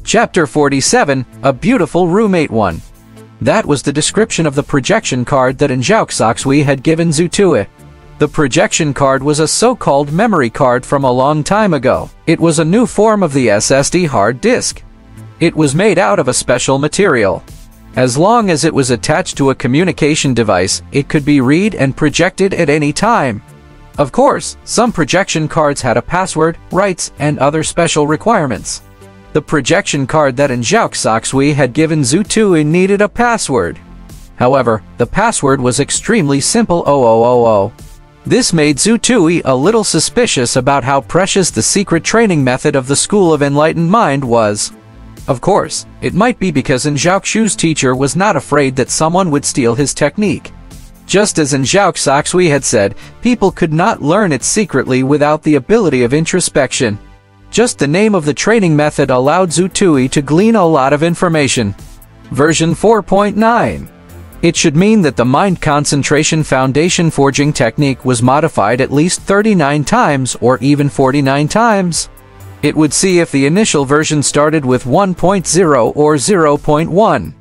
Chapter 47, A Beautiful Roommate 1. That was the description of the projection card that Zhao had given Zhu Tui. The projection card was a so-called memory card from a long time ago. It was a new form of the SSD hard disk. It was made out of a special material. As long as it was attached to a communication device, it could be read and projected at any time. Of course, some projection cards had a password, rights, and other special requirements. The projection card that Zhao had given Zhu Tui needed a password. However, the password was extremely simple 0000. This made Zhu Tui a little suspicious about how precious the secret training method of the School of Enlightened Mind was. Of course, it might be because Zhao teacher was not afraid that someone would steal his technique. Just as Zhao had said, people could not learn it secretly without the ability of introspection. Just the name of the training method allowed Zhu Tui to glean a lot of information. Version 4.9. It should mean that the Mind Concentration Foundation forging technique was modified at least 39 times or even 49 times. It would see if the initial version started with 1.0 or 0.1.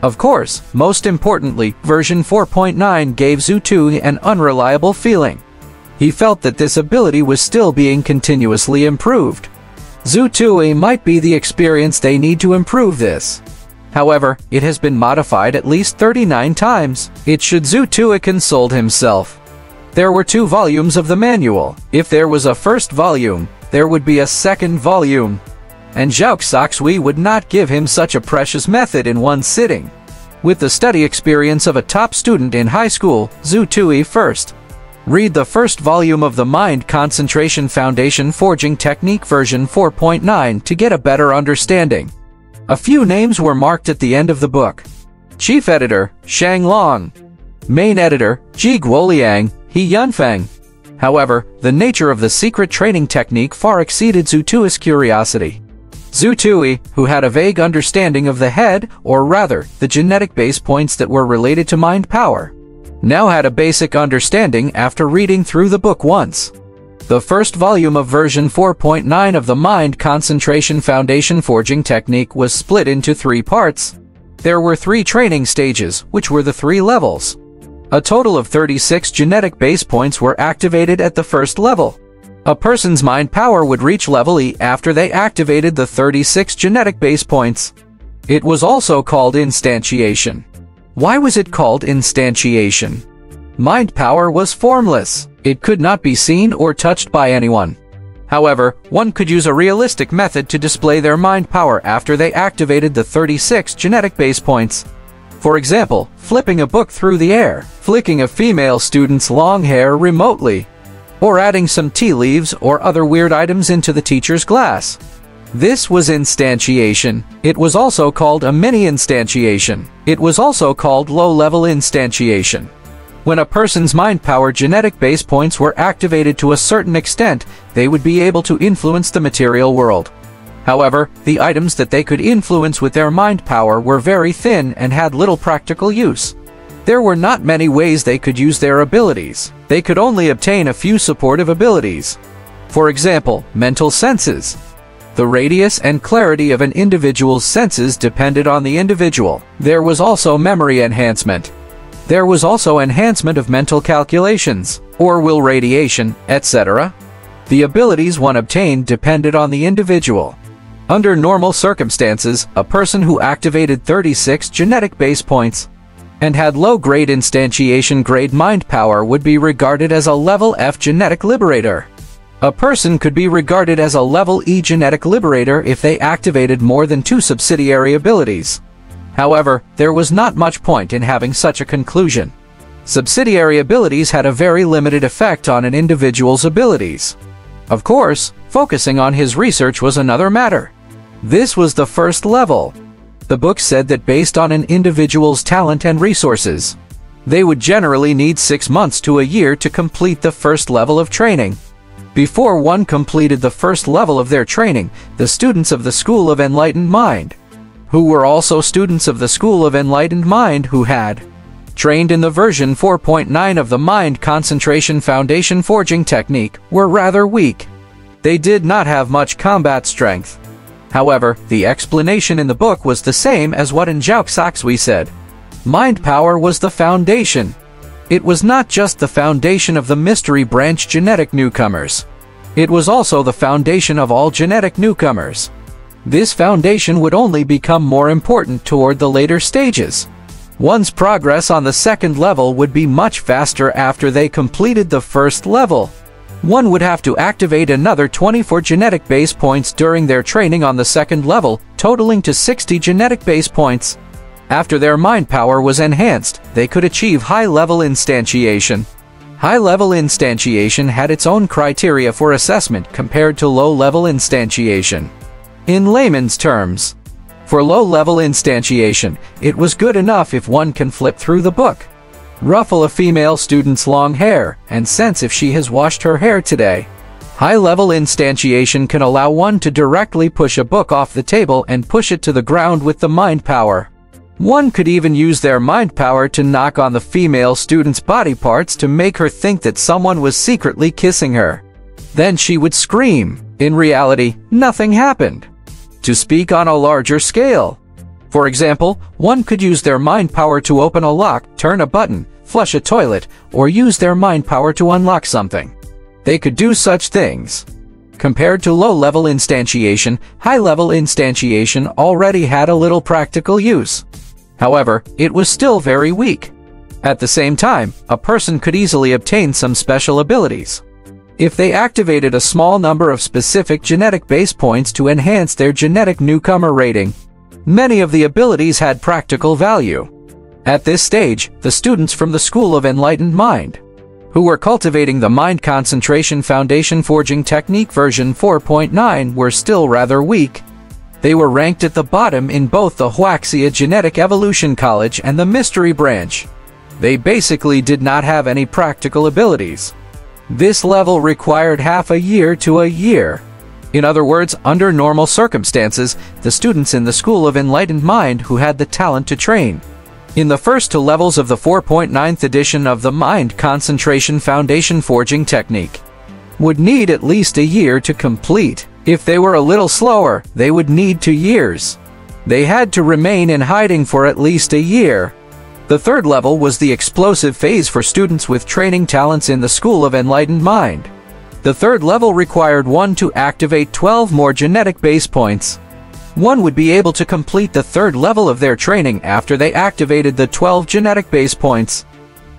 Of course, most importantly, version 4.9 gave Zhu Tui an unreliable feeling. He felt that this ability was still being continuously improved. Zhu Tui might be the experience they need to improve this. However, it has been modified at least 39 times. It should Zhu Tui console himself. There were 2 volumes of the manual. If there was a first volume, there would be a second volume. And Zhao would not give him such a precious method in one sitting. With the study experience of a top student in high school, Zhu Tui first read the first volume of the Mind Concentration Foundation Forging Technique version 4.9 to get a better understanding. A few names were marked at the end of the book. Chief Editor, Shang Long. Main Editor, Ji Guoliang, He Yunfeng. However, the nature of the secret training technique far exceeded Zhu Tui's curiosity. Zhu Tui, who had a vague understanding of the head, or rather, the genetic base points that were related to mind power, now had a basic understanding after reading through the book once. The first volume of version 4.9 of the Mind Concentration Foundation Forging Technique was split into 3 parts. There were 3 training stages, which were the 3 levels. A total of 36 genetic base points were activated at the first level. A person's mind power would reach level E after they activated the 36 genetic base points. It was also called instantiation. Why was it called instantiation? Mind power was formless. It could not be seen or touched by anyone. However, one could use a realistic method to display their mind power after they activated the 36 genetic base points. For example, flipping a book through the air, flicking a female student's long hair remotely, or adding some tea leaves or other weird items into the teacher's glass. This was instantiation. It was also called a mini-instantiation. It was also called low-level instantiation. When a person's mind power genetic base points were activated to a certain extent, they would be able to influence the material world. However, the items that they could influence with their mind power were very thin and had little practical use. There were not many ways they could use their abilities. They could only obtain a few supportive abilities. For example, mental senses. The radius and clarity of an individual's senses depended on the individual. There was also memory enhancement. There was also enhancement of mental calculations, or will radiation, etc. The abilities one obtained depended on the individual. Under normal circumstances, a person who activated 36 genetic base points and had low-grade instantiation grade mind power would be regarded as a level F genetic liberator. A person could be regarded as a level E genetic liberator if they activated more than 2 subsidiary abilities. However, there was not much point in having such a conclusion. Subsidiary abilities had a very limited effect on an individual's abilities. Of course, focusing on his research was another matter. This was the first level. The book said that based on an individual's talent and resources, they would generally need 6 months to a year to complete the first level of training. Before one completed the first level of their training, the students of the School of Enlightened Mind, who were also students of the School of Enlightened Mind who had trained in the version 4.9 of the Mind Concentration Foundation Forging Technique, were rather weak. They did not have much combat strength. However, the explanation in the book was the same as what Zhao said. Mind power was the foundation. It was not just the foundation of the mystery branch genetic newcomers. It was also the foundation of all genetic newcomers. This foundation would only become more important toward the later stages. One's progress on the second level would be much faster after they completed the first level. One would have to activate another 24 genetic base points during their training on the second level, totaling to 60 genetic base points. After their mind power was enhanced, they could achieve high-level instantiation. High-level instantiation had its own criteria for assessment compared to low-level instantiation. In layman's terms, for low-level instantiation, it was good enough if one can flip through the book, ruffle a female student's long hair, and sense if she has washed her hair today. High-level instantiation can allow one to directly push a book off the table and push it to the ground with the mind power. One could even use their mind power to knock on the female student's body parts to make her think that someone was secretly kissing her. Then she would scream. In reality, nothing happened. To speak on a larger scale, for example, one could use their mind power to open a lock, turn a button, flush a toilet, or use their mind power to unlock something. They could do such things. Compared to low-level instantiation, high-level instantiation already had a little practical use. However, it was still very weak. At the same time, a person could easily obtain some special abilities if they activated a small number of specific genetic base points to enhance their genetic newcomer rating. Many of the abilities had practical value. At this stage, the students from the School of Enlightened Mind, who were cultivating the Mind Concentration Foundation Forging Technique version 4.9, were still rather weak. They were ranked at the bottom in both the Wuxia Genetic Evolution College and the Mystery Branch. They basically did not have any practical abilities. This level required half a year to a year. In other words, under normal circumstances, the students in the School of Enlightened Mind who had the talent to train in the first two levels of the 4.9th edition of the Mind Concentration Foundation Forging Technique would need at least a year to complete. If they were a little slower, they would need 2 years. They had to remain in hiding for at least a year. The third level was the explosive phase for students with training talents in the School of Enlightened Mind. The third level required one to activate 12 more genetic base points. One would be able to complete the third level of their training after they activated the 12 genetic base points.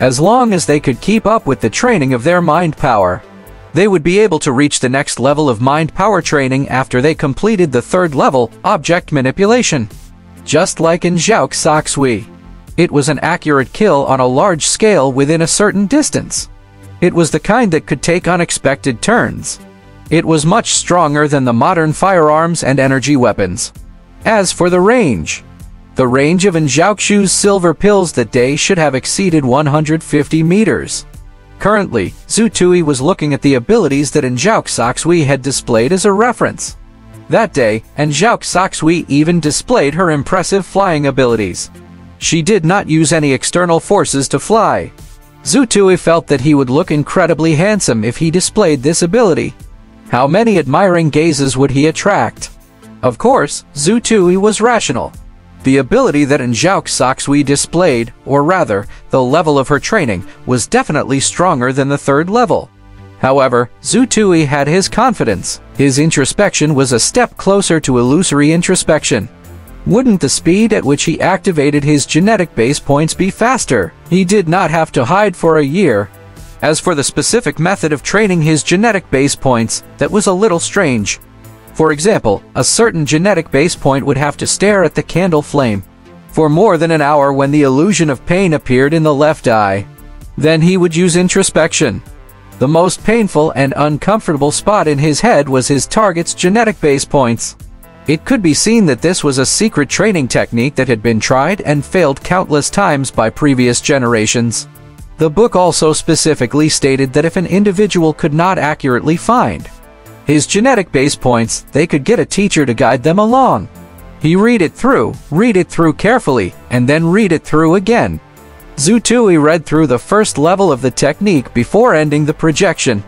As long as they could keep up with the training of their mind power, they would be able to reach the next level of mind power training after they completed the third level, object manipulation. Just like in Zhao. It was an accurate kill on a large scale within a certain distance. It was the kind that could take unexpected turns. It was much stronger than the modern firearms and energy weapons. As for the range of Zhaoxu's silver pills that day should have exceeded 150 meters. Currently, Zhu Tui was looking at the abilities that Zhao had displayed as a reference. That day, Zhao even displayed her impressive flying abilities. She did not use any external forces to fly. Zhu Tui felt that he would look incredibly handsome if he displayed this ability. How many admiring gazes would he attract? Of course, Zhu Tui was rational. The ability that Zhao displayed, or rather, the level of her training, was definitely stronger than the third level. However, Zhu Tui had his confidence. His introspection was a step closer to illusory introspection. Wouldn't the speed at which he activated his genetic base points be faster? He did not have to hide for a year. As for the specific method of training his genetic base points, that was a little strange. For example, a certain genetic base point would have to stare at the candle flame for more than an hour when the illusion of pain appeared in the left eye. Then he would use introspection. The most painful and uncomfortable spot in his head was his target's genetic base points. It could be seen that this was a secret training technique that had been tried and failed countless times by previous generations. The book also specifically stated that if an individual could not accurately find his genetic base points, they could get a teacher to guide them along. He read it through carefully, and then read it through again. Zhu Tui read through the first level of the technique before ending the projection.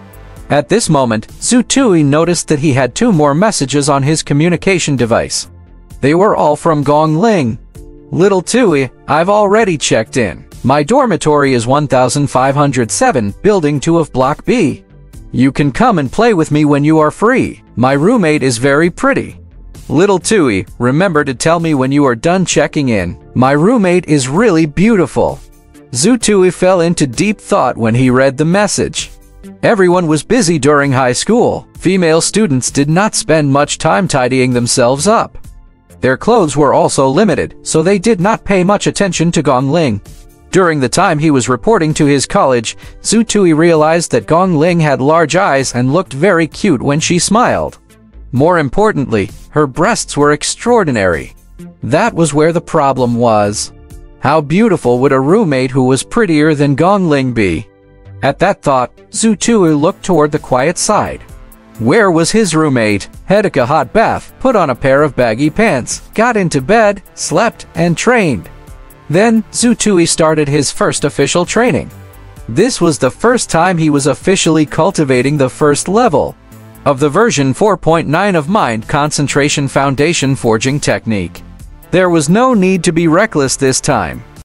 At this moment, Zutui noticed that he had 2 more messages on his communication device. They were all from Gong Ling. "Little Tui, I've already checked in. My dormitory is 1507, building 2 of Block B. You can come and play with me when you are free. My roommate is very pretty. Little Tui, remember to tell me when you are done checking in. My roommate is really beautiful." Zutui fell into deep thought when he read the message. Everyone was busy during high school. Female students did not spend much time tidying themselves up. Their clothes were also limited, so they did not pay much attention to Gong Ling. During the time he was reporting to his college, Zutui realized that Gong Ling had large eyes and looked very cute when she smiled. More importantly, her breasts were extraordinary. That was where the problem was. How beautiful would a roommate who was prettier than Gong Ling be? At that thought, Zutui looked toward the quiet side. Where was his roommate? Had a hot bath, put on a pair of baggy pants, got into bed, slept, and trained. Then, Zutui started his first official training. This was the first time he was officially cultivating the first level of the version 4.9 of Mind Concentration Foundation Forging Technique. There was no need to be reckless this time.